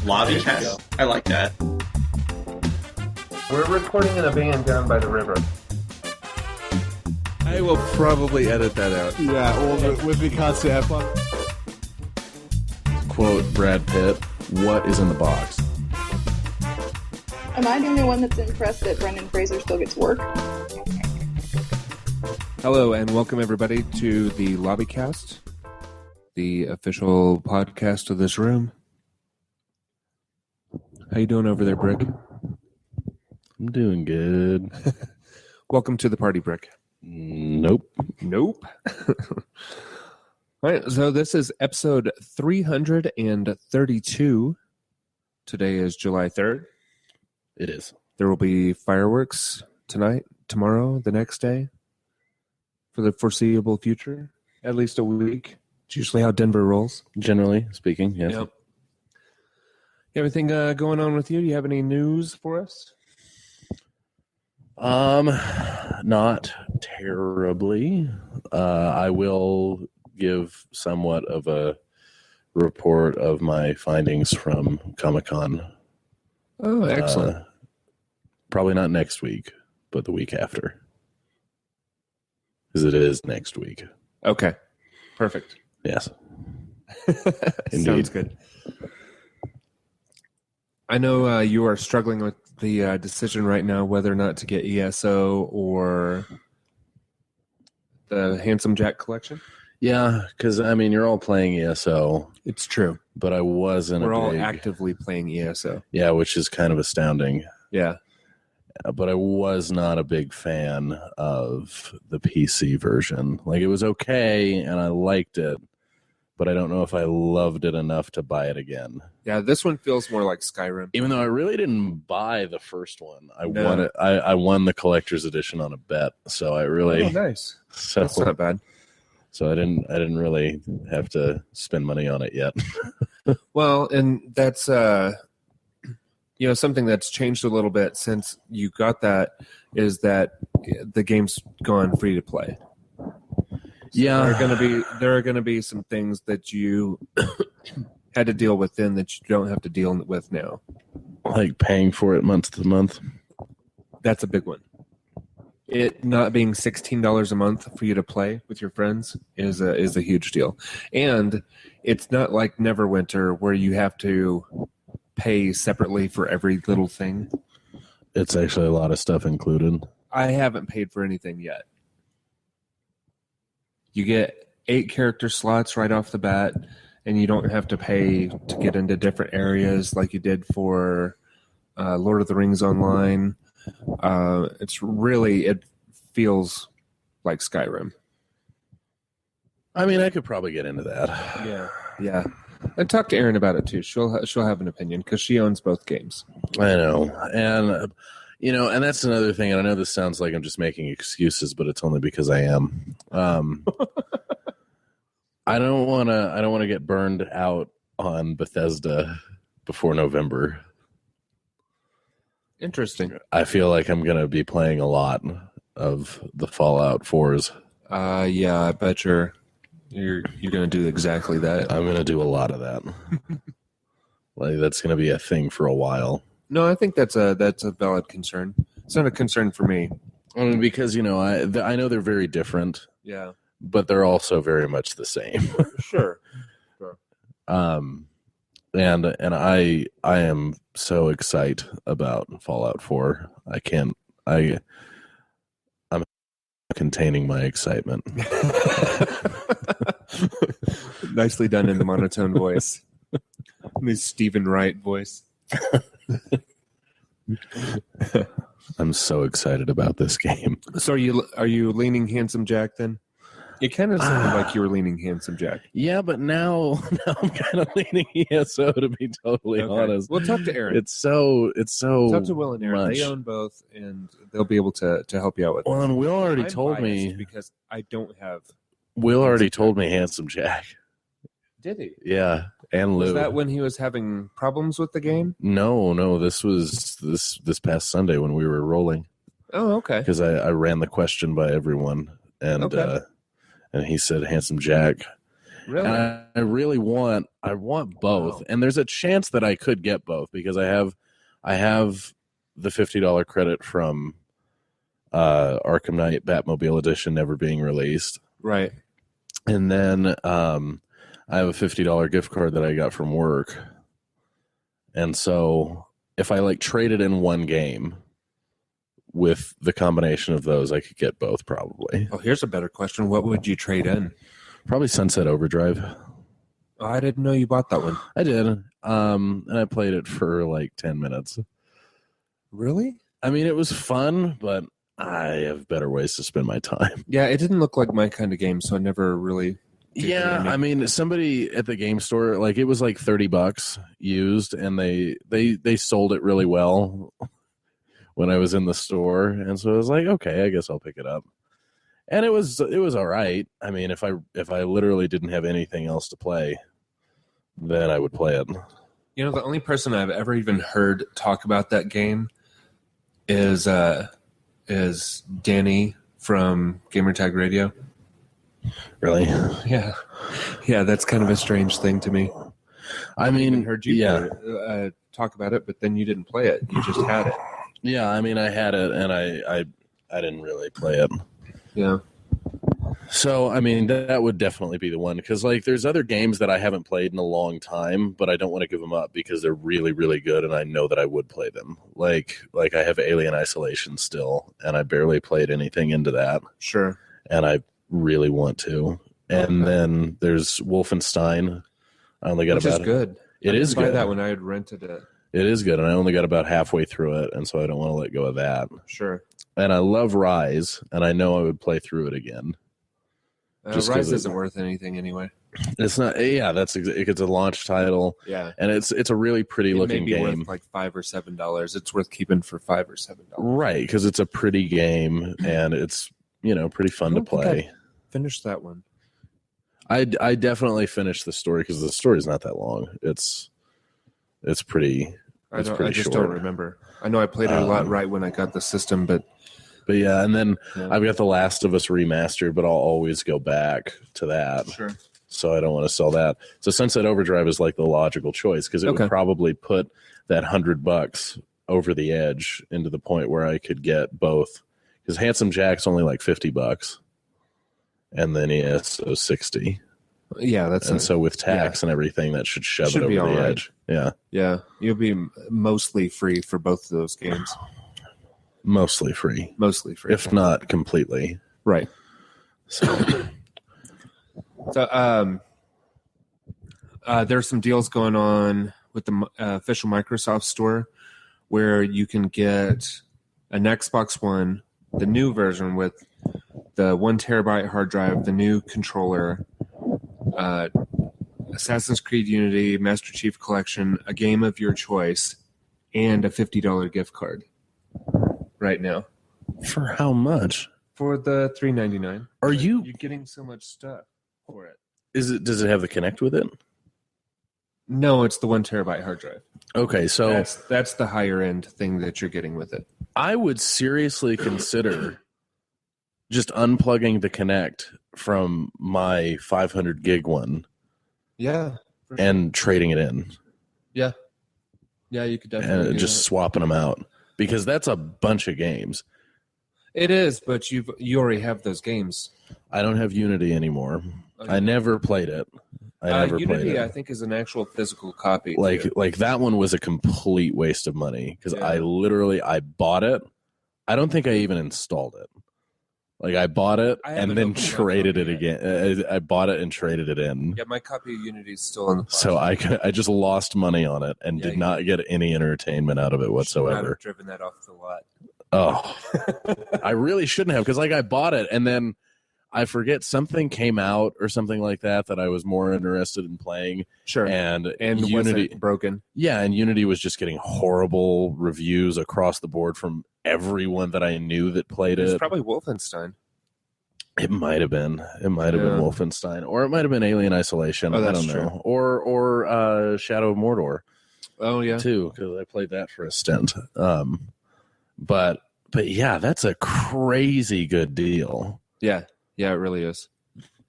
Lobbycast? I like that. We're recording in a van down by the river. I will probably edit that out. Yeah, well, with the constant have fun. Quote Brad Pitt, what is in the box? Am I the only one that's impressed that Brendan Fraser still gets work? Hello and welcome everybody to the Lobbycast, the official podcast of this room. How you doing over there, Brick? I'm doing good. Welcome to the party, Brick. Nope. All right, so this is episode 332. Today is July 3rd. It is. There will be fireworks tonight, tomorrow, the next day, for the foreseeable future, at least a week. It's usually how Denver rolls. Generally speaking, yes. Yep. Everything going on with you? Do you have any news for us? Not terribly. I will give somewhat of a report of my findings from Comic-Con. Oh, excellent. Probably not next week, but the week after. Because it is next week. Okay. Perfect. Yes. Sounds good. I know you are struggling with the decision right now whether or not to get ESO or the Handsome Jack collection. Yeah, because, I mean, you're all playing ESO. It's true. But I wasn't We're all actively playing ESO. Yeah, which is kind of astounding. Yeah. But I was not a big fan of the PC version. Like, it was okay, and I liked it, but I don't know if I loved it enough to buy it again. Yeah, this one feels more like Skyrim. Even though I really didn't buy the first one. Won it. I won the collector's edition on a bet, so I really... Oh, nice. So, that's not bad. So I didn't really have to spend money on it yet. Well, and that's something that's changed a little bit since you got that is that the game's gone free to play. So yeah, there are gonna be some things that you had to deal with then that you don't have to deal with now. Like paying for it month to month. That's a big one. It not being $16 a month for you to play with your friends is a huge deal. And it's not like Neverwinter where you have to pay separately for every little thing. It's actually a lot of stuff included. I haven't paid for anything yet. You get 8 character slots right off the bat, and you don't have to pay to get into different areas like you did for Lord of the Rings Online. It feels like Skyrim. I mean, I could probably get into that. Yeah. And talk to Erin about it too. She'll have an opinion because she owns both games. I know, and and that's another thing. And I know this sounds like I'm just making excuses, but it's only because I am. I don't want to get burned out on Bethesda before November. Interesting. I feel like I'm going to be playing a lot of the Fallout 4s. Yeah, I bet you're going to do exactly that. I'm going to do a lot of that. Like, that's going to be a thing for a while. No, I think that's a valid concern. It's not a concern for me. I mean, because, I know they're very different. Yeah. But they're also very much the same. Sure. And I am so excited about Fallout 4. I'm containing my excitement. Nicely done in the monotone voice. The Stephen Wright voice. I'm so excited about this game. So are you leaning Handsome Jack then? It kind of sounded like you were leaning Handsome Jack. Yeah, but now I'm kind of leaning ESO, to be totally honest. Well, talk to Erin. It's so talk to Will and Erin. Much. They own both, and they'll be able to help you out with it. Well, and Will already I'm told me because I don't have. Will already told me Handsome Jack. Did he? Yeah, and Lou. Was that when he was having problems with the game? No. This was this past Sunday when we were rolling. Oh, okay. Because I ran the question by everyone, and he said Handsome Jack, Really? And I really want both. Wow. And there's a chance that I could get both because I have the $50 credit from Arkham Knight Batmobile Edition never being released. Right. And then I have a $50 gift card that I got from work. And so if I traded in one game with the combination of those, I could get both probably. Oh, here's a better question. What would you trade in? Probably Sunset Overdrive. Oh, I didn't know you bought that one. I did. And I played it for 10 minutes. Really? I mean, it was fun, but I have better ways to spend my time. Yeah, it didn't look like my kind of game, so I never really... Yeah, I mean, somebody at the game store, it was $30 used, and they sold it really well when I was in the store, and so I was like, okay, I guess I'll pick it up. And it was all right. I mean, if I literally didn't have anything else to play, then I would play it. You know, the only person I've ever even heard talk about that game is Danny from Gamertag Radio. Really? Yeah, that's kind of a strange thing to me. I mean, heard you talk about it, but then you didn't play it. You just had it. Yeah, I mean, I had it, and I didn't really play it. Yeah. So, I mean, that would definitely be the one because, there's other games that I haven't played in a long time, but I don't want to give them up because they're really, really good, and I know that I would play them. Like I have Alien Isolation still, and I barely played anything into that. Sure. And I really want to. And then there's Wolfenstein. I only got Which about is good. It is good. That when I had rented it. It is good, and I only got about halfway through it, and so I don't want to let go of that. Sure. And I love Rise, and I know I would play through it again. Rise isn't worth anything anyway. It's not. Yeah, it's a launch title. Yeah, and it's a really pretty looking game. Worth $5 or $7. It's worth keeping for $5 or $7. Right, because it's a pretty game, and it's pretty fun to play. Finish that one. I definitely finished the story because the story's not that long. It's pretty. I just don't remember. I know I played it a lot right when I got the system, but yeah, and then I've got The Last of Us remastered, but I'll always go back to that. Sure. So I don't want to sell that. So Sunset Overdrive is the logical choice because it would probably put that $100 over the edge into the point where I could get both. Because Handsome Jack's only $50, and then ESO 60. Yeah, so with tax and everything, that should shove it over the edge. Yeah, yeah, you'll be mostly free for both of those games. Mostly free, if not completely. Right. So there's some deals going on with the official Microsoft store where you can get an Xbox One, the new version with the 1 terabyte hard drive, the new controller, Assassin's Creed Unity, Master Chief Collection, a game of your choice, and a $50 gift card right now. For how much? For the $3.99. Are you're getting so much stuff for it? Does it have the Kinect with it? No, it's the 1 terabyte hard drive. Okay, so that's the higher end thing that you're getting with it. I would seriously consider just unplugging the Kinect from my 500 gig one. Yeah. And trading it in. Yeah. Yeah, you could definitely and just swapping them out because that's a bunch of games. It is, but you already have those games. I don't have Unity anymore. Okay. I never played it. Unity, I think, is an actual physical copy. Like that one was a complete waste of money because I bought it. I don't think I even installed it. Like I bought it and then traded it again. I bought it and traded it in. Yeah, my copy of Unity is still in the box. So I just lost money on it and did not get any entertainment out of it whatsoever. Should have driven that off the lot. Oh, I really shouldn't have because I bought it and then I forget something came out or something like that I was more interested in playing. Sure. And Unity broken. Yeah, and Unity was just getting horrible reviews across the board from everyone that I knew that played it. It's probably Wolfenstein. It might have been. It might have been Wolfenstein, or it might have been Alien Isolation. I don't know. Or Shadow of Mordor. Oh yeah, too, because I played that for a stint. But yeah, that's a crazy good deal. Yeah, it really is.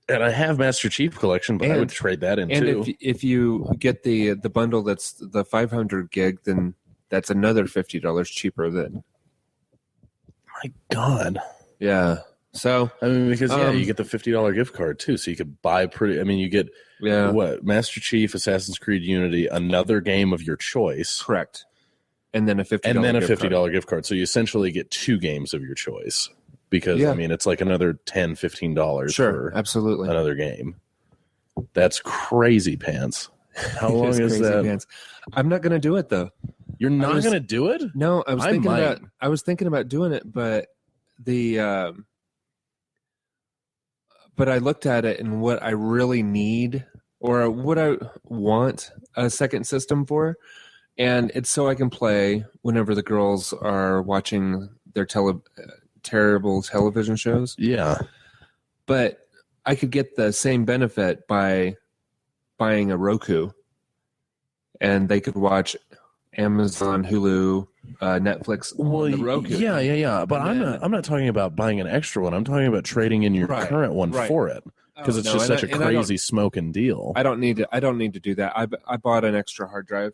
And I have Master Chief Collection, but I would trade that in too. And if you get the bundle that's the 500 gig, then that's another $50 cheaper. Then, my God, yeah. So I mean, because you get the $50 gift card too, so you could buy pretty. I mean, you get what Master Chief, Assassin's Creed Unity, another game of your choice, correct, and then a $50 gift card. So you essentially get 2 games of your choice. Because, I mean, it's like another $10, $15 for absolutely another game. That's crazy pants. How long is that? Pants. I'm not going to do it, though. You're not going to do it? No, I was thinking about doing it, but but I looked at it and what I really need or what I want a second system for, and it's so I can play whenever the girls are watching their terrible television shows. Yeah. But I could get the same benefit by buying a Roku, and they could watch Amazon, Hulu, Netflix on the Roku. Yeah. But I'm not talking about buying an extra one. I'm talking about trading in your current one for it. Because it's just such a crazy smoking deal. I don't need to do that. I bought an extra hard drive.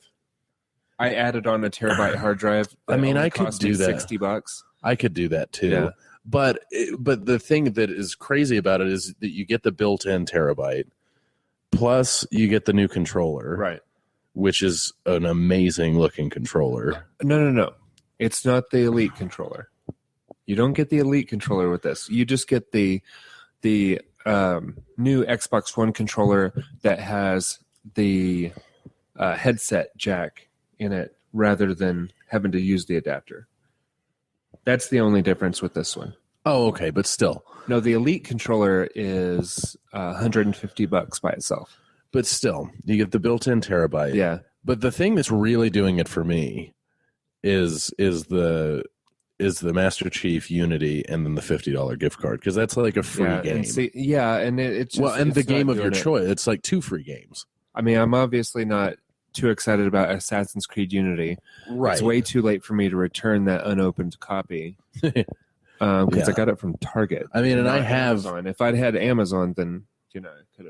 I added on a terabyte hard drive. I mean, I could do that. $60. I could do that too. Yeah. But the thing that is crazy about it is that you get the built-in terabyte, plus you get the new controller, right? Which is an amazing looking controller. No. It's not the Elite controller. You don't get the Elite controller with this. You just get the new Xbox One controller that has the headset jack in it rather than having to use the adapter. That's the only difference with this one. Oh, okay, but still. No, the Elite controller is $150 by itself. But still, you get the built-in terabyte. Yeah. But the thing that's really doing it for me is the Master Chief Unity and then the $50 gift card, because that's like a free game. And it's just, and the game of your choice. It's like 2 free games. I mean, I'm obviously not too excited about Assassin's Creed Unity. Right. It's way too late for me to return that unopened copy because I got it from Target. I mean, and I have Amazon. If I'd had Amazon, then I could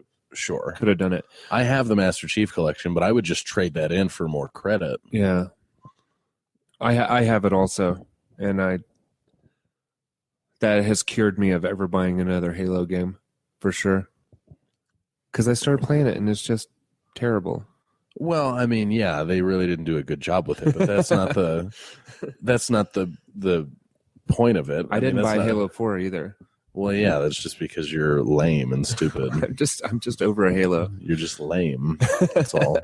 have done it. I have the Master Chief Collection, but I would just trade that in for more credit. Yeah, I have it also, and that has cured me of ever buying another Halo game for sure. Because I started playing it and it's just terrible. Well, I mean, yeah, they really didn't do a good job with it, but that's not the point of it. I didn't buy Halo 4 either. Well, yeah, that's just because you're lame and stupid. I'm just over a Halo. You're just lame. That's all.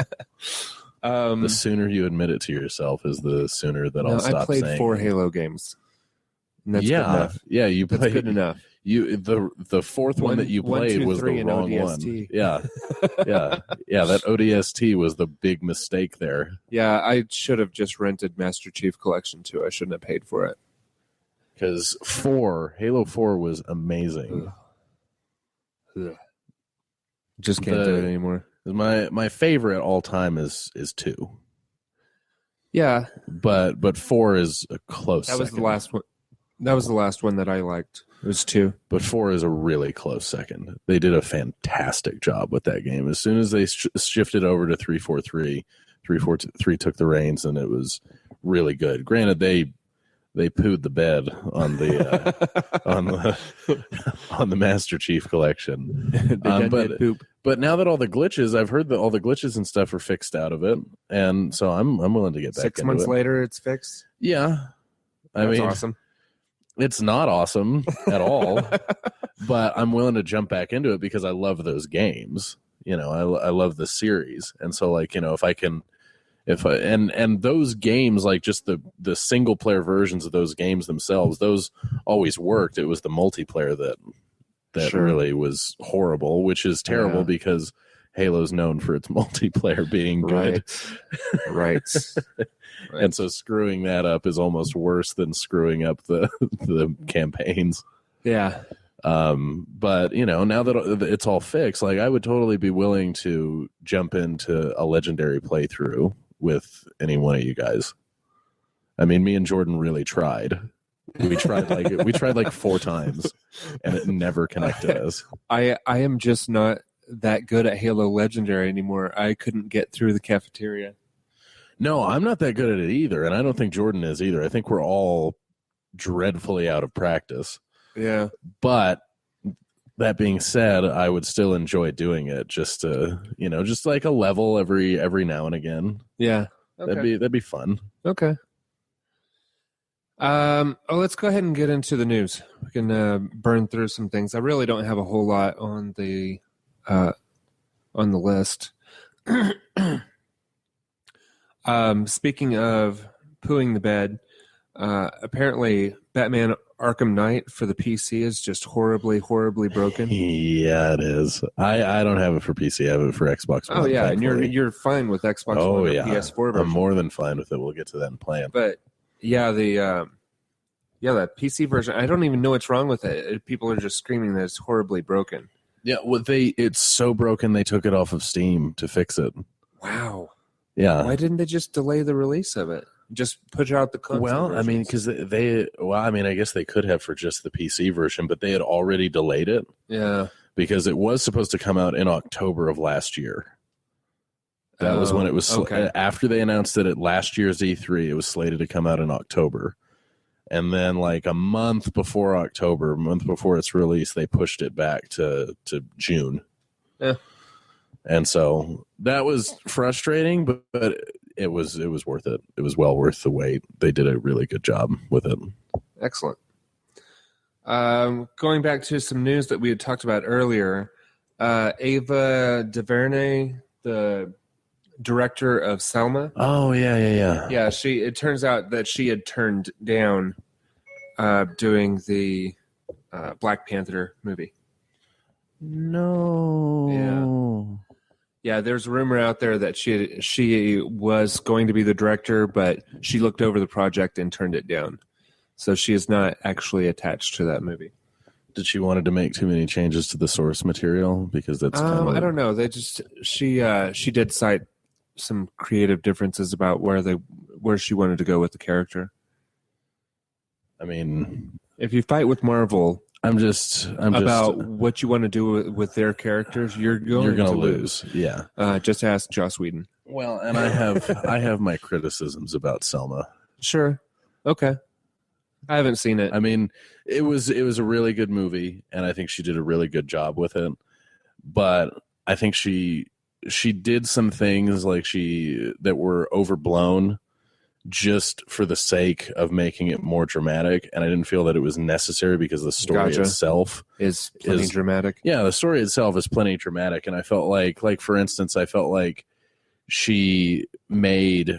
The sooner you admit it to yourself is the sooner that I'll stop saying. I played 4 Halo games. And that's good enough. Yeah, that's good enough. The fourth one that you played was the wrong one. Yeah. That ODST was the big mistake there. Yeah, I should have just rented Master Chief Collection 2. I shouldn't have paid for it. Because Halo 4 was amazing. Ugh. Just can't do it anymore. My favorite all time is 2. Yeah, but 4 is a close. That was second. the last one. That was the last one that I liked. It was 2. But 4 is a really close second. They did a fantastic job with that game. As soon as they shifted over to 343, 343 took the reins, and it was really good. Granted, they pooed the bed on the on the Master Chief Collection. But now that all the glitches, I've heard that all the glitches and stuff are fixed out of it, and so I'm willing to get back. 6 months later, it's fixed. Yeah, That's awesome. It's not awesome at all, but I'm willing to jump back into it because I love those games. I love the series, and so and those games, like just the single player versions of those games themselves, those always worked. It was the multiplayer that really was horrible, which is terrible because Halo's known for its multiplayer being good. Right. And so screwing that up is almost worse than screwing up the campaigns. Yeah. But now that it's all fixed, like I would totally be willing to jump into a legendary playthrough with any one of you guys. I mean, me and Jordan really tried, We tried like 4 times, and it never connected us. I am just not that good at Halo Legendary anymore. I couldn't get through the cafeteria. No, I'm not that good at it either, and I don't think Jordan is either. I think we're all dreadfully out of practice. Yeah. But that being said, I would still enjoy doing it just to, just like a level every now and again. Yeah. Okay. That'd be fun. Okay. Let's go ahead and get into the news. We can burn through some things. I really don't have a whole lot on the list. Speaking of pooing the bed, apparently Batman Arkham Knight for the PC is just horribly, horribly broken. Yeah, it is. I don't have it for PC. I have it for Xbox One. Oh yeah, thankfully. And you're fine with Xbox One or PS4 version. I'm more than fine with it. We'll get to that and play it. But yeah, the PC version, I don't even know what's wrong with it. People are just screaming that it's horribly broken. Yeah, it's so broken they took it off of Steam to fix it. Wow. Yeah. Why didn't they just delay the release of it? Just put out the console Well, versions? I mean, because I guess they could have for just the PC version, but they had already delayed it. Yeah. Because it was supposed to come out in October of last year. That was when it was after they announced it at last year's E3. It was slated to come out in October, and then like a month before its release, they pushed it back to June. Yeah, and so that was frustrating, but it was worth it. It was well worth the wait. They did a really good job with it. Excellent. Going back to some news that we had talked about earlier, Ava DuVernay, the director of Selma. Oh yeah. Yeah, it turns out that she had turned down doing the Black Panther movie. No. Yeah, there's a rumor out there that she was going to be the director, but she looked over the project and turned it down. So she is not actually attached to that movie. Did she wanted to make too many changes to the source material? Because that's I don't know. She did cite some creative differences about where she wanted to go with the character. I mean, if you fight with Marvel, I'm just what you want to do with their characters, you're going to lose. Yeah. Just ask Joss Whedon. Well, and I have my criticisms about Selma. Sure. Okay. I haven't seen it. I mean, it was a really good movie, and I think she did a really good job with it. But I think she did some things that were overblown just for the sake of making it more dramatic, and I didn't feel that it was necessary because the story itself is plenty dramatic. Yeah, the story itself is plenty dramatic, and I felt like for instance, I felt like she made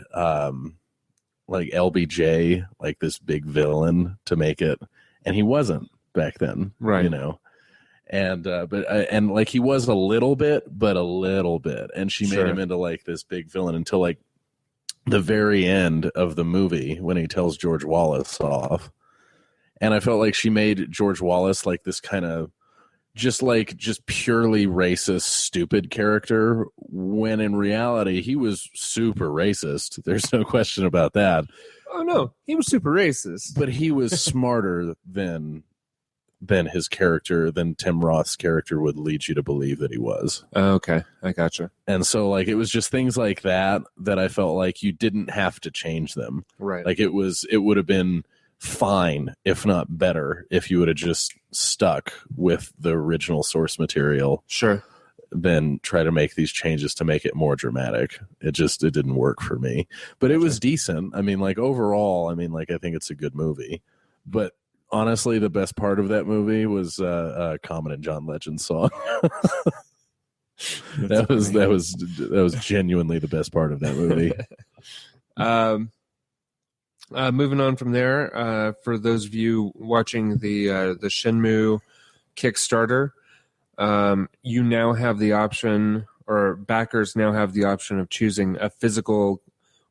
like LBJ like this big villain to make it, and he wasn't back then, right? And and like he was a little bit, and she made him into like this big villain until like the very end of the movie when he tells George Wallace off. And I felt like she made George Wallace like this kind of just purely racist, stupid character, when in reality he was super racist. There's no question about that. Oh no, he was super racist. But he was smarter than his character, than Tim Roth's character would lead you to believe that he was. Okay, I gotcha. And so like it was just things like that I felt like you didn't have to change them. Right. Like it would have been fine, if not better, if you would have just stuck with the original source material. Sure. Then try to make these changes to make it more dramatic. It didn't work for me. But it was decent. I mean, like overall, I think it's a good movie. But honestly, the best part of that movie was Common and John Legend's song. that was genuinely the best part of that movie. Moving on from there, for those of you watching the Shenmue Kickstarter, you now have the option, or backers now have the option of choosing a physical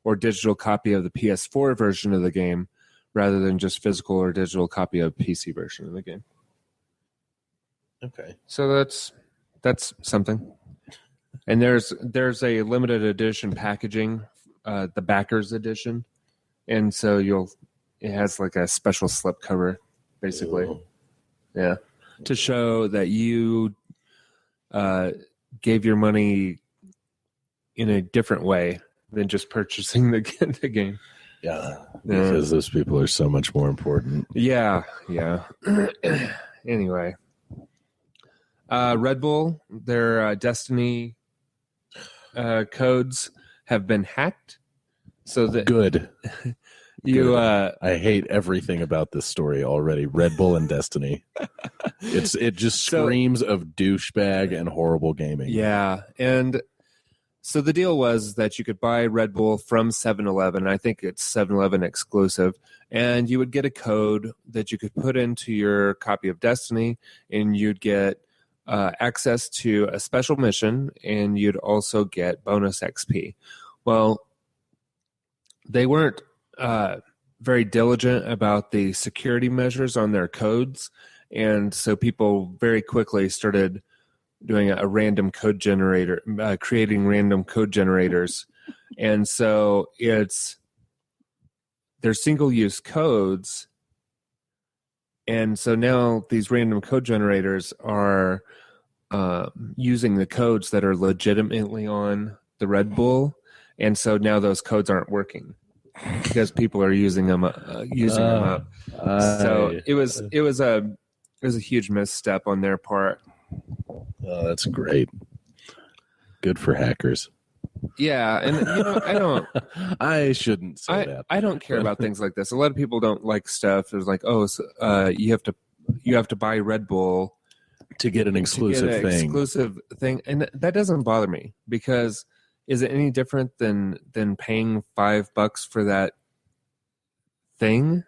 or digital copy of the PS4 version of the game, rather than just physical or digital copy of PC version of the game. Okay. So that's something. And there's a limited edition packaging, the backers edition. And so you'll it has like a special slipcover, basically. Ooh. Yeah, to show that you gave your money in a different way than just purchasing the game. Yeah, because those people are so much more important. Yeah. Anyway, Red Bull, their Destiny codes have been hacked, so that Good. you. I hate everything about this story already. Red Bull and Destiny. It just screams of douchebag and horrible gaming. Yeah, and so the deal was that you could buy Red Bull from 7-Eleven. I think it's 7-Eleven exclusive. And you would get a code that you could put into your copy of Destiny, and you'd get access to a special mission, and you'd also get bonus XP. Well, they weren't very diligent about the security measures on their codes, and so people very quickly started doing a random code generator, creating random code generators. And so they're single-use codes. And so now these random code generators are using the codes that are legitimately on the Red Bull. And so now those codes aren't working because people are using them up. So it was a huge misstep on their part. Oh, that's great. Good for hackers. Yeah, and I shouldn't say that. I don't care about things like this. A lot of people don't like stuff. It's like, you have to buy Red Bull to get an exclusive thing, and that doesn't bother me, because is it any different than paying $5 for that thing?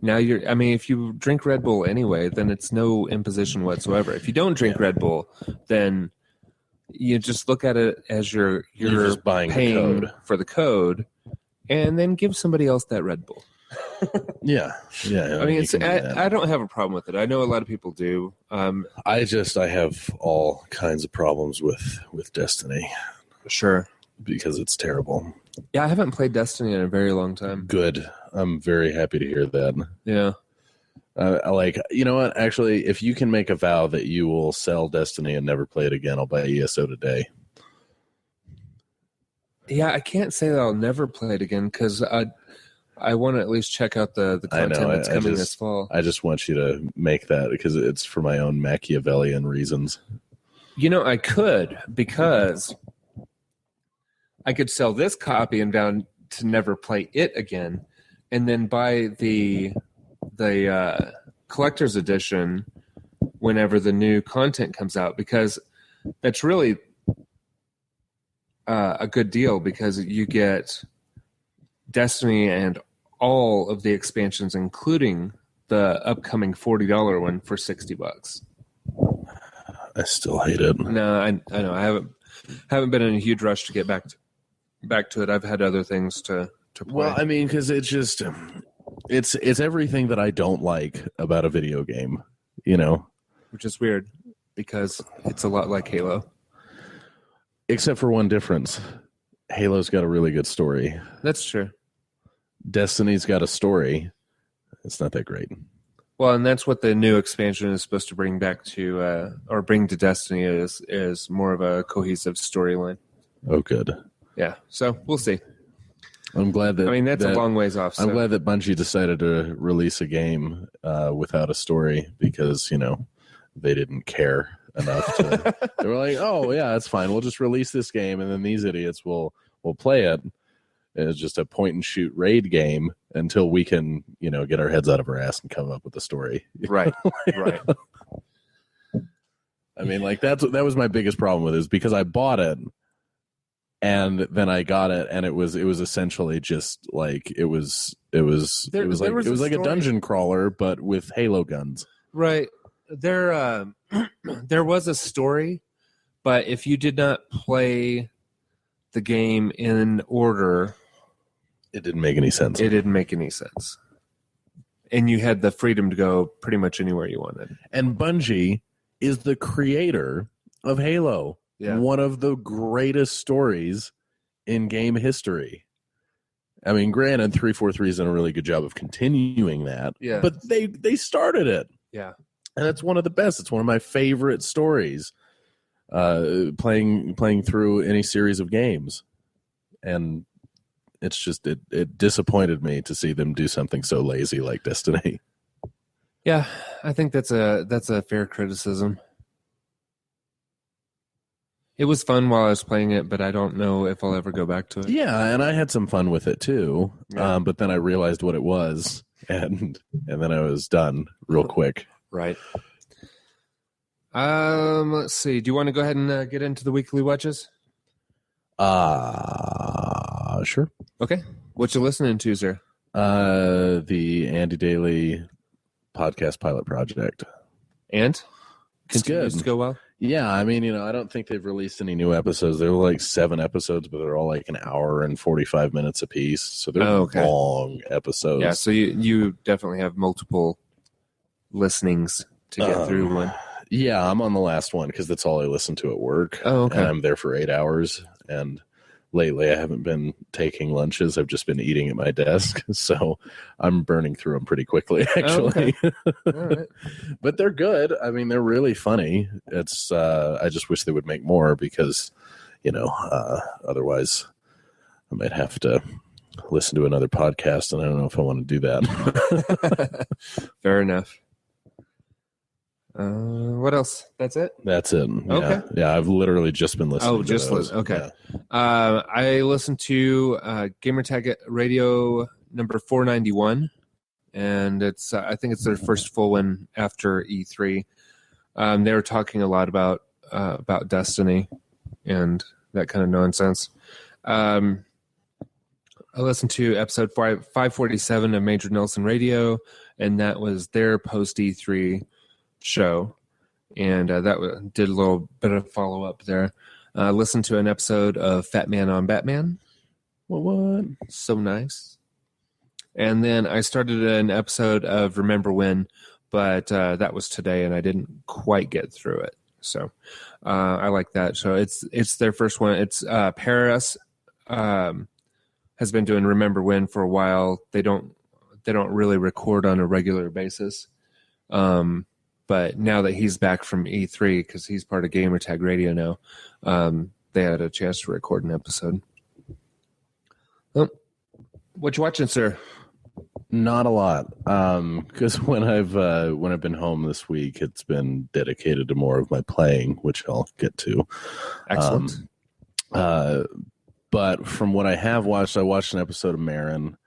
Now if you drink Red Bull anyway, then it's no imposition whatsoever. If you don't drink Red Bull, then you just look at it as you're just buying paying the code for the code, and then give somebody else that Red Bull. Yeah. I mean, I don't have a problem with it. I know a lot of people do. I have all kinds of problems with Destiny. Sure. Because it's terrible. Yeah, I haven't played Destiny in a very long time. Good. I'm very happy to hear that. Yeah. You know what? Actually, if you can make a vow that you will sell Destiny and never play it again, I'll buy ESO today. Yeah, I can't say that I'll never play it again, because I want to at least check out the content that's coming this fall. I just want you to make that, because it's for my own Machiavellian reasons. I could, because I could sell this copy and vow to never play it again, and then buy the collector's edition whenever the new content comes out, because that's really a good deal, because you get Destiny and all of the expansions, including the upcoming $40 one for $60. I still hate it. No, I know. I haven't been in a huge rush to get back to it. I've had other things to play. Well, I mean, because it's just it's everything that I don't like about a video game, which is weird, because it's a lot like Halo, except for one difference. Halo's got a really good story. That's true. Destiny's got a story. It's not that great. Well, and that's what the new expansion is supposed to bring back to, or bring to Destiny, is more of a cohesive storyline. Oh, good. Yeah, so we'll see. I'm glad that. I mean, that's a long ways off. So. I'm glad that Bungie decided to release a game without a story, because they didn't care enough. They were like, "Oh yeah, that's fine. We'll just release this game, and then these idiots will play it." It's just a point and shoot raid game until we can, get our heads out of our ass and come up with a story. Right. Right. I mean, that was my biggest problem with it, is because I bought it. And then I got it, and it was essentially just like it was like a dungeon crawler, but with Halo guns. Right. There was a story, but if you did not play the game in order, it didn't make any sense. And you had the freedom to go pretty much anywhere you wanted. And Bungie is the creator of Halo. Yeah. One of the greatest stories in game history. I mean, granted, 343 has done a really good job of continuing that. Yeah. But they started it. Yeah. And it's one of the best. It's one of my favorite stories. Playing through any series of games. And it's just it disappointed me to see them do something so lazy like Destiny. Yeah, I think that's a fair criticism. It was fun while I was playing it, but I don't know if I'll ever go back to it. Yeah, and I had some fun with it too. Yeah. But then I realized what it was, and then I was done real quick. Right. Let's see. Do you want to go ahead and get into the weekly watches? Sure. Okay. What you listening to, sir? The Andy Daly podcast pilot project. And It's continues good. to go well. Yeah, I mean, I don't think they've released any new episodes. There were like 7 episodes, but they're all like an hour and 45 minutes apiece. So they're long episodes. Yeah, so you definitely have multiple listenings to get through one. Yeah, I'm on the last one because that's all I listen to at work. Oh, okay. And I'm there for 8 hours. And lately I haven't been taking lunches. I've just been eating at my desk. So I'm burning through them pretty quickly, actually. Oh, okay. All right. But they're good. I mean, they're really funny. It's I just wish they would make more because, otherwise I might have to listen to another podcast, and I don't know if I want to do that. Fair enough. What else? That's it? That's it. Yeah. Okay. Yeah, I've literally just been listening to just those. listen. Okay. Yeah. I listened to Gamertag Radio number 491, and it's I think it's their first full one after E3. They were talking a lot about Destiny and that kind of nonsense. I listened to episode 547 of Major Nelson Radio, and that was their post E3 show, and that did a little bit of follow up there. Listened to an episode of Fat Man on Batman. What? So nice. And then I started an episode of Remember When, but that was today, and I didn't quite get through it. So I like that. So it's their first one. It's Paris has been doing Remember When for a while. They don't really record on a regular basis. But now that he's back from E3, because he's part of Gamertag Radio now, they had a chance to record an episode. Well, what you watching, sir? Not a lot, because when I've been home this week, it's been dedicated to more of my playing, which I'll get to. Excellent. But from what I have watched, I watched an episode of Marin,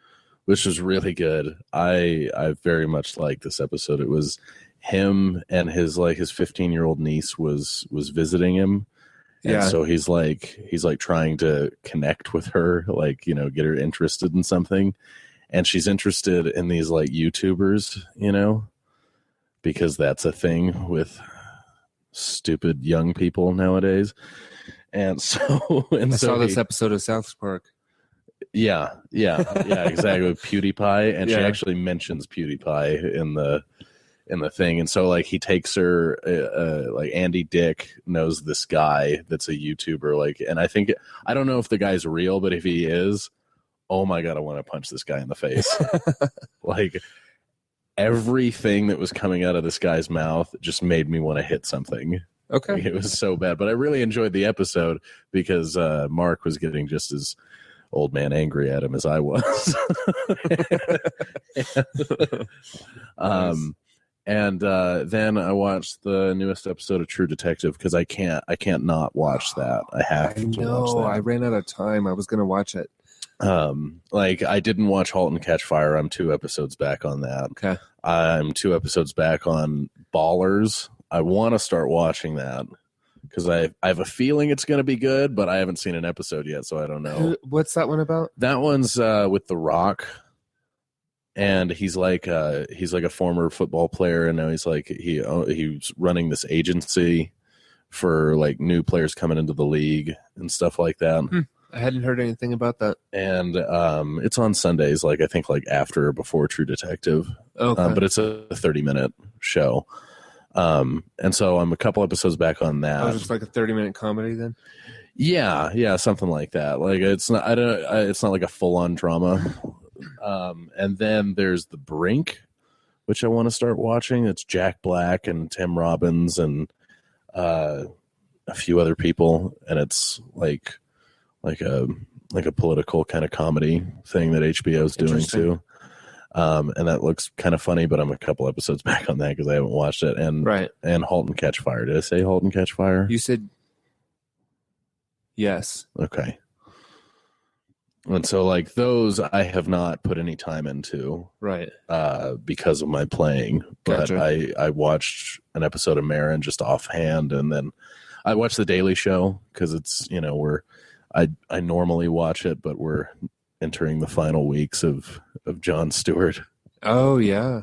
which was really good. I very much liked this episode. It was him and his 15-year-old niece was visiting him. And Yeah. so he's trying to connect with her, get her interested in something. And she's interested in these YouTubers, because that's a thing with stupid young people nowadays. And so, I saw this episode of South Park. Yeah, exactly. With PewDiePie, and she Yeah. actually mentions PewDiePie in the thing. And so he takes her, Andy Dick knows this guy that's a YouTuber, and I don't know if the guy's real, but if he is, oh my God, I want to punch this guy in the face. Everything that was coming out of this guy's mouth just made me want to hit something. Okay. It was so bad, but I really enjoyed the episode because Mark was getting just as old man angry at him as I was. And then I watched the newest episode of True Detective because I can't not watch that. I have to watch that. I ran out of time. I was going to watch it. I didn't watch 'Halt and Catch Fire. I'm 2 episodes back on that. Okay. I'm 2 episodes back on Ballers. I want to start watching that because I have a feeling it's going to be good, but I haven't seen an episode yet, so I don't know. What's that one about? That one's with The Rock, and he's like a former football player, and now he's he's running this agency for new players coming into the league and stuff like that. I hadn't heard anything about that. And it's on Sundays, I think after or before True Detective. Okay. But it's a 30-minute show. And so I'm a couple episodes back on that. Oh, just like a 30-minute comedy then? Yeah, something like that. Like it's not. It's not like a full-on drama. And then there's The Brink, which I want to start watching. It's Jack Black and Tim Robbins and a few other people, and it's like a political kind of comedy thing that HBO's doing too. And that looks kind of funny, but I'm a couple episodes back on that because I haven't watched it. And and Halt and Catch Fire. Did I say Halt and Catch Fire? You said yes. Okay. And so like those I have not put any time into, right? Because of my playing. But Gotcha. I watched an episode of Marin just offhand, and then I watched The Daily Show because it's I normally watch it, but we're entering the final weeks of Jon Stewart. Oh yeah.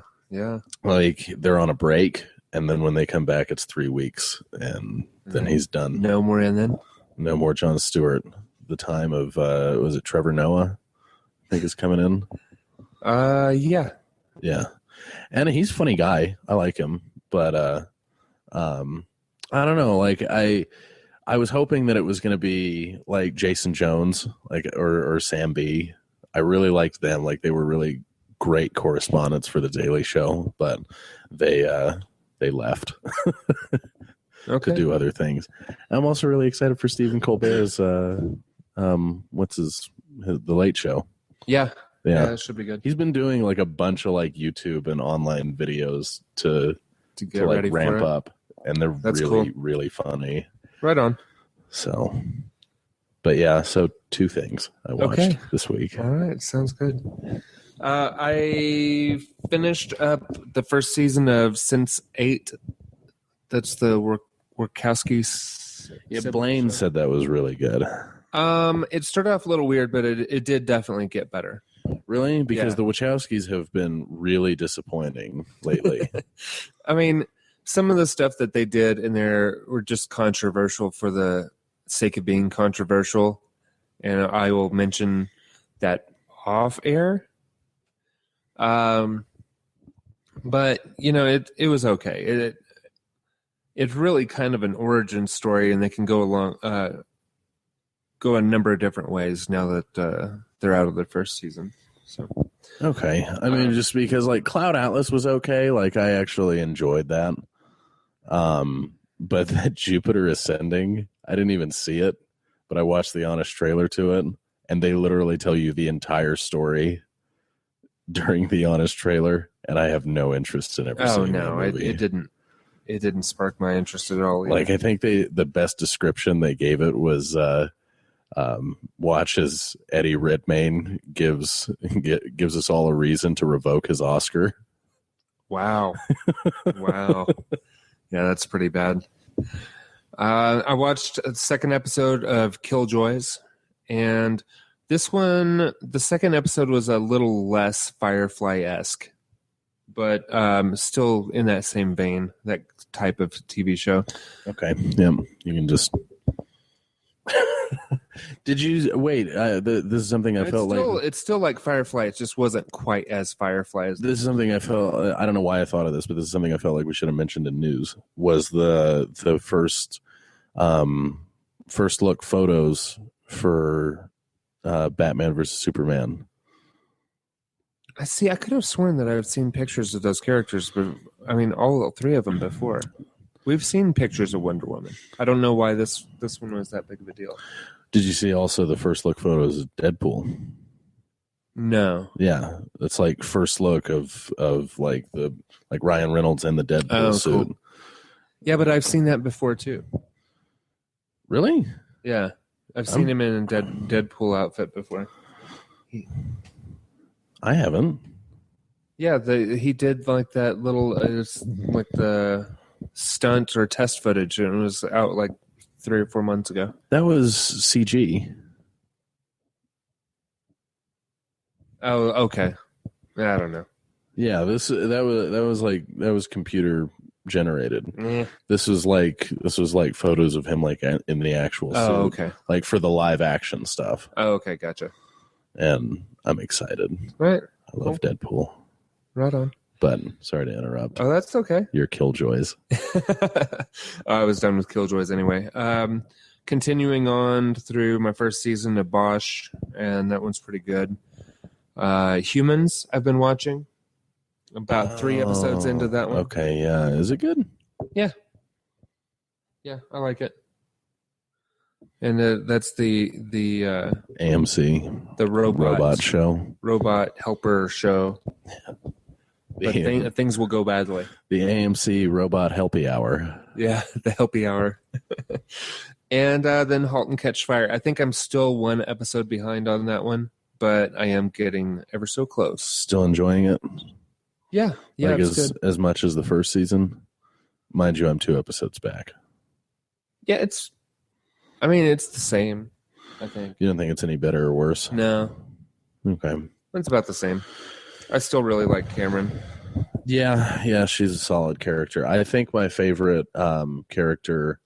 Like they're on a break, and then when they come back, it's 3 weeks, and then he's done. No more, and then no more Jon Stewart. The time of was it Trevor Noah? I think is coming in. Yeah, and he's a funny guy. I like him, but I don't know. Like I was hoping that it was going to be like Jason Jones, like or Sam B. I really liked them. Like they were really great correspondents for the Daily Show, but they left. Okay. To do other things. I'm also really excited for Stephen Colbert's what's the Late Show. Yeah, Yeah, it should be good. He's been doing like a bunch of like YouTube and online videos to get like ready ramp for it. up, and they're That's really cool. really funny. Right on. So, but yeah, so 2 things I watched this week. All right, sounds good. I finished up the first season of Sense8. That's the Wachowskis. Yeah, Blaine said that was really good. It started off a little weird, but it did definitely get better. Really? Because the Wachowskis have been really disappointing lately. I mean, some of the stuff that they did in there were just controversial for the sake of being controversial. And I will mention that off air. But, it was okay. It's really kind of an origin story, and they can go a number of different ways now that they're out of their first season. So okay, I mean, just because like Cloud Atlas was okay, like I actually enjoyed that. But that Jupiter Ascending, I didn't even see it, but I watched the honest trailer to it, and they literally tell you the entire story during the honest trailer, and I have no interest in ever seeing that movie. It didn't spark my interest at all either. Like I think the best description they gave it was watch as Eddie Redmayne gives us all a reason to revoke his Oscar. Wow. Wow. Yeah, that's pretty bad. I watched the second episode of Killjoys, and this one, the second episode was a little less Firefly-esque, but still in that same vein, that type of TV show. Okay. Yeah. You can just... Did you... Wait, this is something I felt like... It's still like Firefly. It just wasn't quite as Firefly as... This is something I felt... I don't know why I thought of this, but this is something I felt like we should have mentioned in news, was the first look photos for Batman versus Superman. I see. I could have sworn that I've seen pictures of those characters, but I mean, all 3 of them before. We've seen pictures of Wonder Woman. I don't know why this one was that big of a deal. Did you see also the first look photos of Deadpool? No. Yeah, it's like first look of like Ryan Reynolds in the Deadpool suit. Cool. Yeah, but I've seen that before too. Really? Yeah, I've seen him in a Deadpool outfit before. I haven't. Yeah, he did like that little like the stunt or test footage, and it was out like 3 or 4 months ago. That was CG. Oh, okay. I don't know. Yeah, that was computer generated. This was like photos of him like in the actual suit. Oh, okay. Like for the live action stuff. Oh, okay, gotcha. And I'm excited. Right. I love Deadpool. Right on. But sorry to interrupt. Oh, that's okay. Your Killjoys. I was done with Killjoys anyway. continuing on through my first season of Bosch, and that one's pretty good. Humans, I've been watching. About 3 episodes into that one. Okay, yeah. Is it good? Yeah, I like it. And that's the AMC. the Robot show. robot helper show. But things will go badly. The AMC Robot Helpy Hour. Yeah, the Helpy Hour. And then Halt and Catch Fire. I think I'm still 1 episode behind on that one, but I am getting ever so close. Still enjoying it? Yeah, like it's good. as much as the first season? Mind you, I'm 2 episodes back. Yeah, it's the same, I think. You don't think it's any better or worse? No. Okay. It's about the same. I still really like Cameron. Yeah, she's a solid character. I think my favorite character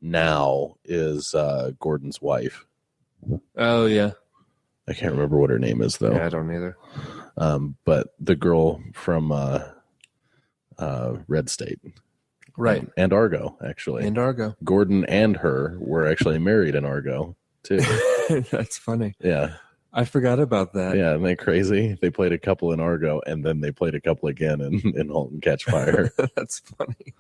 now is Gordon's wife. Oh, yeah. I can't remember what her name is, though. Yeah, I don't either. But the girl from Red State. Right. And Argo, actually. And Argo. Gordon and her were actually married in Argo, too. That's funny. Yeah. I forgot about that. Yeah, isn't that crazy? They played a couple in Argo, and then they played a couple again in Halt and Catch Fire. That's funny.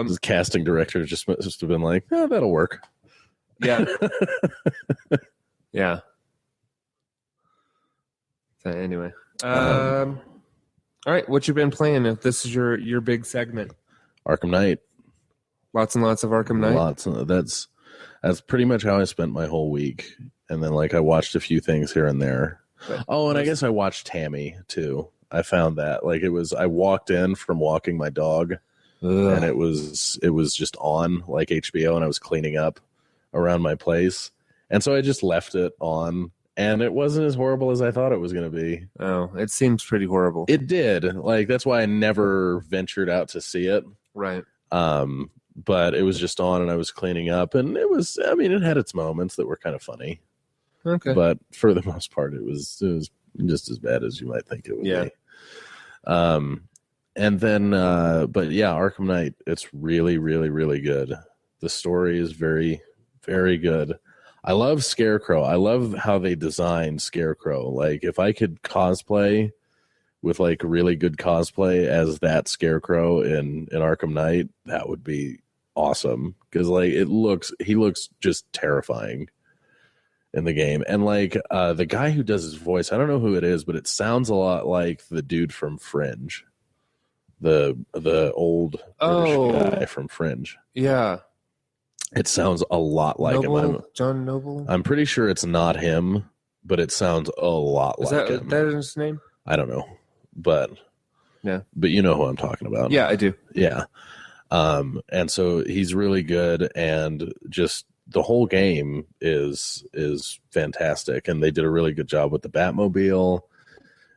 This casting director just must have been like, oh, that'll work. Yeah. Yeah. So anyway. All right, what you been playing if this is your big segment? Arkham Knight. Lots and lots of Arkham Knight? Lots. That's pretty much how I spent my whole week. And then, I watched a few things here and there. Oh, and I guess I watched Tammy, too. I found that. I walked in from walking my dog, and it was just on, HBO, and I was cleaning up around my place. And so I just left it on, and it wasn't as horrible as I thought it was going to be. Oh, it seems pretty horrible. It did. That's why I never ventured out to see it. Right. But it was just on, and I was cleaning up, and it had its moments that were kind of funny. Okay. But for the most part, it was just as bad as you might think it would be. And then, but yeah, Arkham Knight, it's really, really, really good. The story is very, very good. I love Scarecrow. I love how they designed Scarecrow. If I could cosplay with really good cosplay as that Scarecrow in Arkham Knight, that would be awesome. Because he looks just terrifying in the game. And the guy who does his voice, I don't know who it is, but it sounds a lot like the dude from Fringe. The old British guy from Fringe. Yeah. It sounds a lot like him. John Noble? I'm pretty sure it's not him, but it sounds a lot like him. Is that his name? I don't know. But yeah. But you know who I'm talking about. Yeah, I do. Yeah. And so he's really good, and just the whole game is fantastic, and they did a really good job with the Batmobile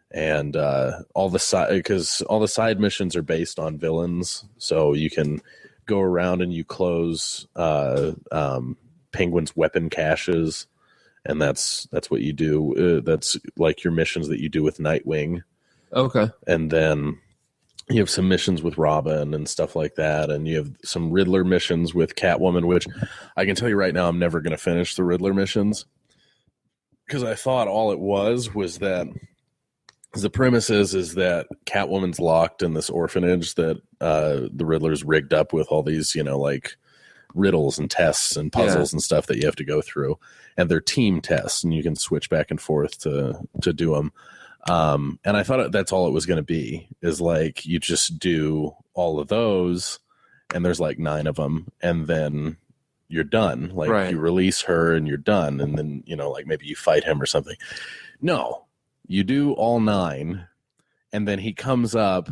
and all the side missions are based on villains, so you can go around and you close Penguin's weapon caches, and that's what you do. That's your missions that you do with Nightwing. Okay. And then you have some missions with Robin and stuff like that, and you have some Riddler missions with Catwoman, which I can tell you right now I'm never going to finish the Riddler missions, because I thought all it was that the premise is that Catwoman's locked in this orphanage that the Riddler's rigged up with all these, riddles and tests and puzzles and stuff that you have to go through, and they're team tests, and you can switch back and forth to do them. And I thought that's all it was going to be, is you just do all of those, and there's 9 of them, and then you're done. Right. You release her and you're done. And then, maybe you fight him or something. No, you do all 9, and then he comes up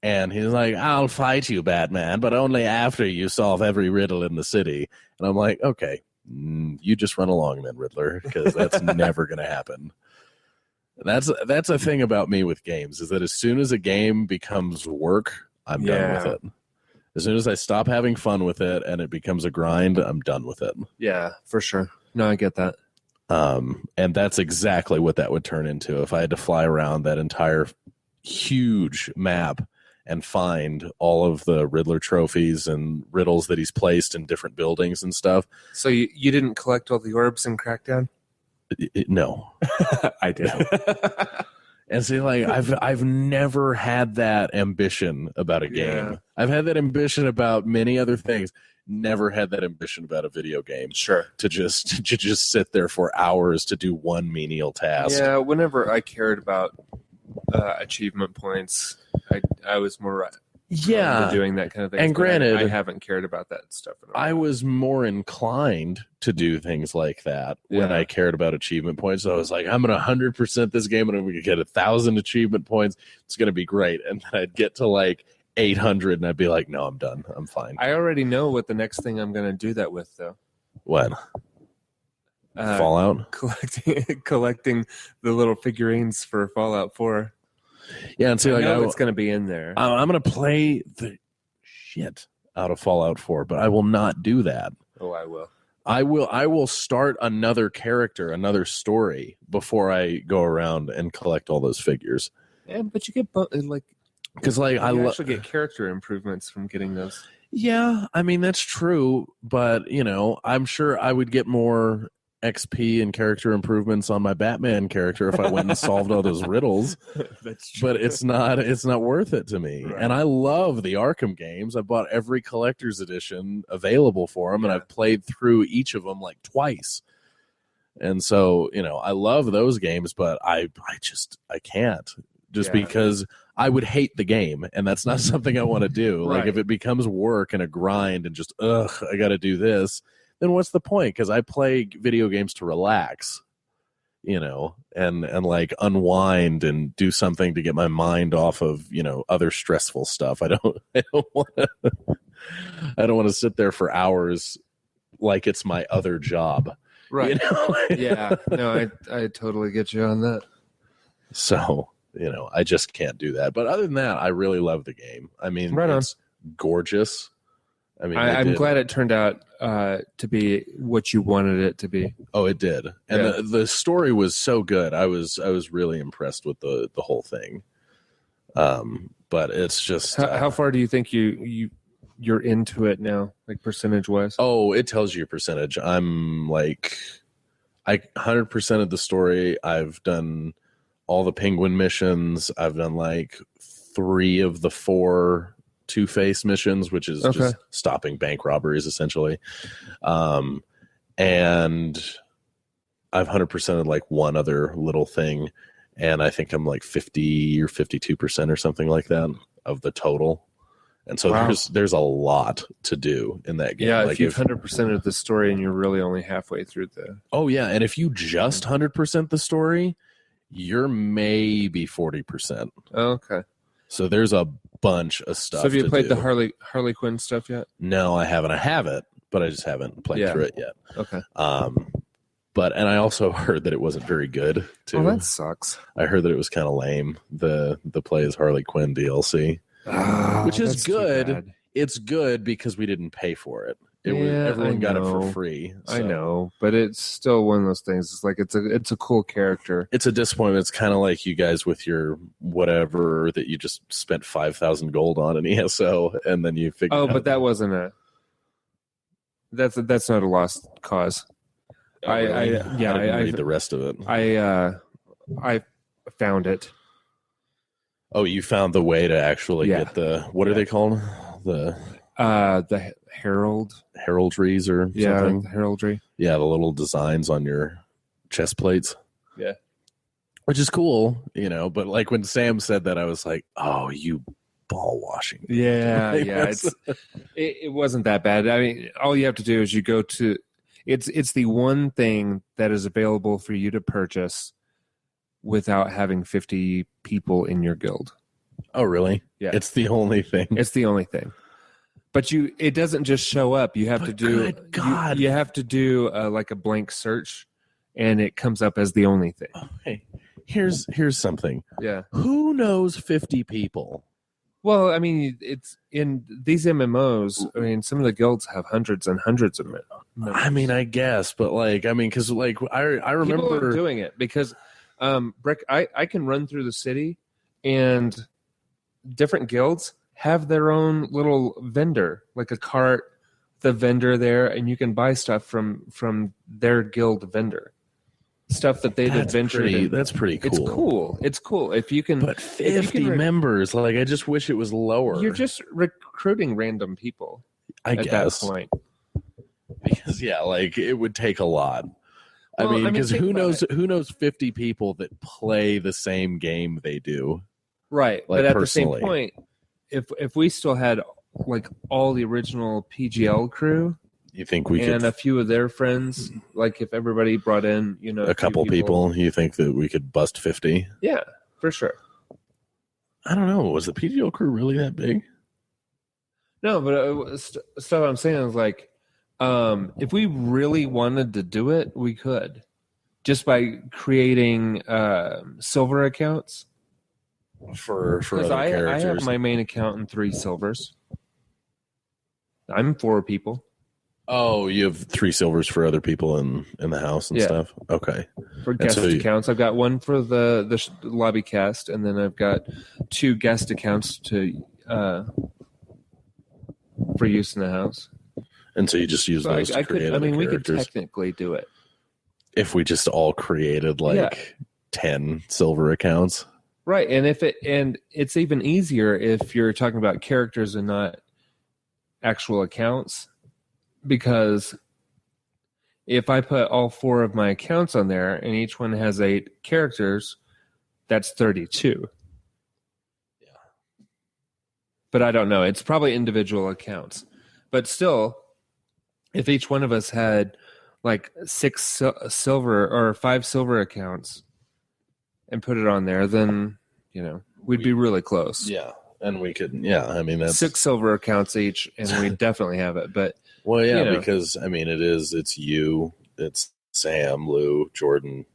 and he's like, I'll fight you, Batman, but only after you solve every riddle in the city. And I'm like, okay, you just run along then, Riddler, because that's never going to happen. That's a thing about me with games, is that as soon as a game becomes work, I'm done with it. As soon as I stop having fun with it and it becomes a grind, I'm done with it. Yeah, for sure. No, I get that. And that's exactly what that would turn into if I had to fly around that entire huge map and find all of the Riddler trophies and riddles that he's placed in different buildings and stuff. So you didn't collect all the orbs in Crackdown? No. I did. And see, like, I've never had that ambition about a game. Yeah. I've had that ambition about many other things. Never had that ambition about a video game. Sure. To just sit there for hours to do one menial task. Yeah, whenever I cared about achievement points, I was more into doing that kind of thing. And granted, I haven't cared about that stuff in a while. I was more inclined to do things like that when I cared about achievement points. So I was like, I'm going to 100% this game and I'm going to get 1,000 achievement points. It's going to be great. And then I'd get to like 800 and I'd be like, no, I'm done. I'm fine. I already know what the next thing I'm going to do that with, though. What? Fallout? Collecting the little figurines for Fallout 4. Yeah, and see, like, it's going to be in there. I'm going to play the shit out of Fallout 4, but I will not do that. Oh, I will. I will start another character, another story before I go around and collect all those figures. Yeah, but you get because I actually get character improvements from getting those. Yeah, I mean that's true, but I'm sure I would get more XP and character improvements on my Batman character if I went and solved all those riddles. That's true. But it's not worth it to me. Right. And I love the Arkham games. I bought every collector's edition available for them, and I've played through each of them like twice. And so, I love those games, but I can't because I would hate the game, and that's not something I want to do. Right. Like if it becomes work and a grind and just I got to do this, then what's the point? Because I play video games to relax, and like unwind and do something to get my mind off of other stressful stuff. I don't want to sit there for hours like it's my other job. Right. Yeah. No, I totally get you on that. So I just can't do that. But other than that, I really love the game. I mean, it's gorgeous. I mean, I'm glad it turned out to be what you wanted it to be. Oh, it did, and the story was so good. I was really impressed with the whole thing. But it's just how far do you think you're into it now, like percentage wise? Oh, it tells you your percentage. I'm like, 100% of the story. I've done all the Penguin missions. I've done like 3 of the 4 Two-Face missions, which is just stopping bank robberies essentially. And I've 100%ed like one other little thing, and I think I'm like 50 or 52% or something like that of the total. And so there's a lot to do in that game. Yeah, like if you've 100% of the story and you're really only halfway through the... Oh, yeah, and if you just 100% the story, you're maybe 40%. Okay. So there's a bunch of stuff. So have you played do. the Harley Quinn stuff yet? No, I haven't. I have it, but I just haven't played through it yet. Okay. And I also heard that it wasn't very good too. Oh, that sucks. I heard that it was kind of lame. The Play as Harley Quinn DLC, which is good. It's good because we didn't pay for it. Everyone got it for free. So. I know, but it's still one of those things. It's like it's a cool character. It's a disappointment. It's kind of like you guys with your whatever that you just spent 5,000 gold on an ESO, and then you figure. Oh, but that wasn't a. That's not a lost cause. Oh, really? I read the rest of it. I found it. Oh, you found the way to actually get the what are they called? The heraldries or something. Heraldry. Yeah, the little designs on your chest plates. Yeah, which is cool, But like when Sam said that, I was like, "Oh, you ball washing." Yeah, yeah. It wasn't that bad. I mean, all you have to do is you go to. It's the one thing that is available for you to purchase without having 50 people in your guild. Oh, really? Yeah. It's the only thing. It's the only thing. But it doesn't just show up. You have to do good God. You have to do like a blank search, and it comes up as the only thing. Okay. Here's something. Yeah. Who knows 50 people? Well, I mean, it's in these MMOs. I mean, some of the guilds have hundreds and hundreds of members. I mean, I guess, but because I remember people are doing it because, Brick, I can run through the city, and different guilds have their own little vendor, like a cart, the vendor there, and you can buy stuff from their guild vendor. Stuff that they've adventured in. That's pretty cool. It's cool. If you can, but 50 members, like I just wish it was lower. You're just recruiting random people. I guess. That point. Because like it would take a lot. I mean, because who knows 50 people that play the same game they do. Right. Like, but at personally. the same point, if we still had like all the original PGL crew, you think we and could, a few of their friends, like if everybody brought in, a couple people, you think that we could bust 50? Yeah, for sure. I don't know. Was the PGL crew really that big? No, but stuff I'm saying is like, if we really wanted to do it, we could, just by creating silver accounts for other characters. I have my main account in 3 silvers. I'm 4 people. Oh, you have 3 silvers for other people in the house and stuff? Okay. For guest accounts, I've got one for the Lobbycast, and then I've got 2 guest accounts for use in the house. And so you just use those to create other we characters. could technically do it. If we just all created 10 silver accounts. Right, and it's even easier if you're talking about characters and not actual accounts, because if I put all 4 of my accounts on there and each one has 8 characters, that's 32. Yeah. But I don't know. It's probably individual accounts. But still, if each one of us had like 6 silver or 5 silver accounts and put it on there, then, we'd be really close. Yeah. And we could, I mean, that's 6 silver accounts each, and we definitely have it. But because I mean, it's you, it's Sam, Lou, Jordan,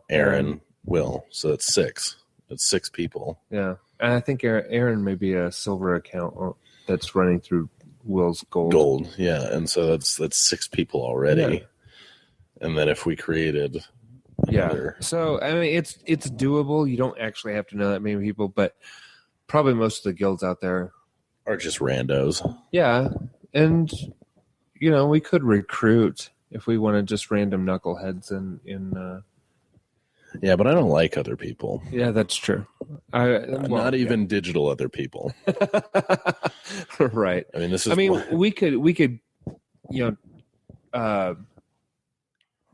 Aaron, Will. So it's 6. It's 6 people. Yeah, and I think Aaron may be a silver account that's running through Will's gold. Yeah, and so that's 6 people already. Yeah. And then if we created, so I mean, it's doable. You don't actually have to know that many people, but probably most of the guilds out there are just randos. Yeah, and we could recruit if we wanted just random knuckleheads in. Yeah, but I don't like other people. Yeah, that's true. Not even digital other people. Right. I mean, we could,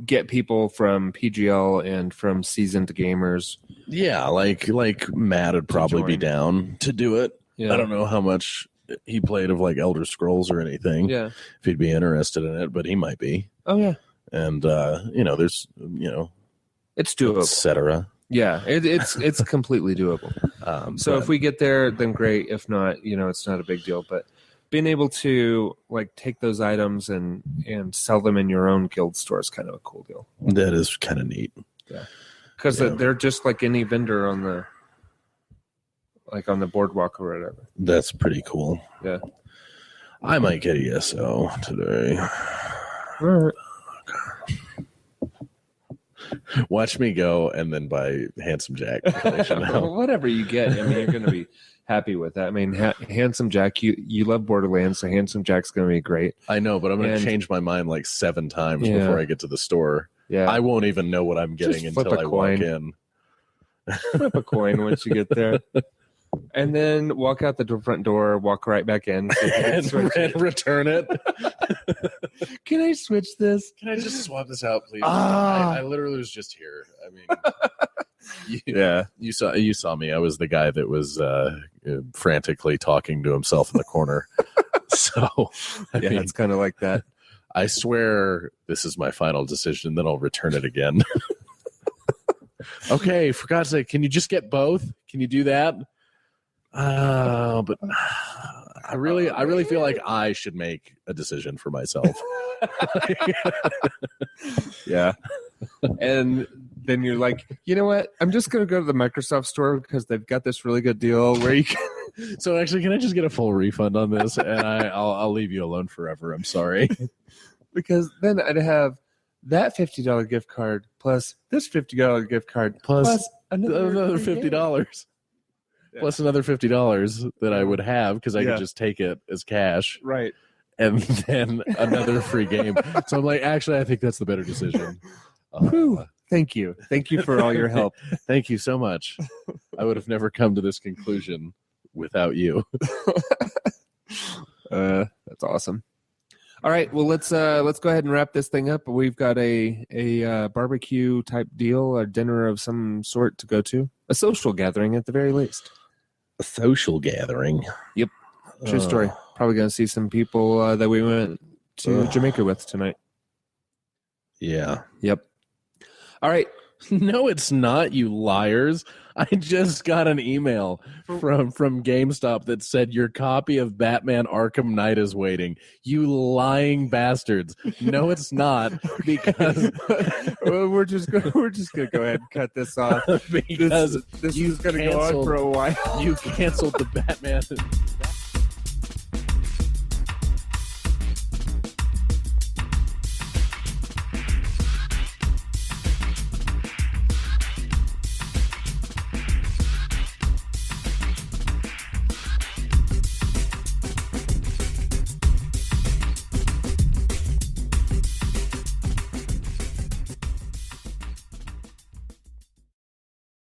get people from PGL and from seasoned gamers. Yeah, like Matt would probably be down to do it. Yeah. I don't know how much he played of like Elder Scrolls or anything. Yeah. If he'd be interested in it, but he might be. Oh yeah. And there's it's doable, etc. Yeah, it's completely doable. So if we get there, then great. If not, it's not a big deal. But being able to like take those items and sell them in your own guild store is kind of a cool deal. That is kind of neat. Yeah, because they're just like any vendor on the boardwalk or whatever. That's pretty cool. Yeah, I might get ESO today. All right. Watch me go and then buy Handsome Jack. Whatever you get, I mean, you're going to be happy with that. I mean, Handsome Jack, you love Borderlands, so Handsome Jack's going to be great. I know, but I'm going to change my mind like 7 times before I get to the store. Yeah, I won't even know what I'm getting until I walk in. Flip a coin once you get there. And then walk out the front door, walk right back in. And return it. Can I switch this? Can I just swap this out, please? I literally was just here. I mean, you saw me. I was the guy that was frantically talking to himself in the corner. So, I mean, it's kind of like that. I swear this is my final decision, then I'll return it again. Okay, for God's sake, can you just get both? Can you do that? But I really feel like I should make a decision for myself. Yeah. And then you're like, you know what? I'm just going to go to the Microsoft store because they've got this really good deal where you can. So actually, can I just get a full refund on this? And I'll leave you alone forever. I'm sorry. Because then I'd have that $50 gift card plus this $50 gift card plus another $50. plus another $50 that I would have because I Yeah. could just take it as cash, Right. and then another free game. So I'm like, actually, I think that's the better decision. Whew. Thank you for all your help. Thank you so much. I would have never come to this conclusion without you. That's awesome. All right, well let's go ahead and wrap this thing up. We've got a barbecue type deal, a dinner of some sort to go to, a social gathering at the very least. A social gathering. Yep, true story. Probably going to see some people that we went to Jamaica with tonight. Yeah. Yep. All right. No, it's not, you liars. I just got an email from GameStop that said your copy of Batman Arkham Knight is waiting. You lying bastards. No, it's not, because Well, we're just gonna go ahead and cut this off. because This you is going to go on canceled- for a while. you canceled the Batman.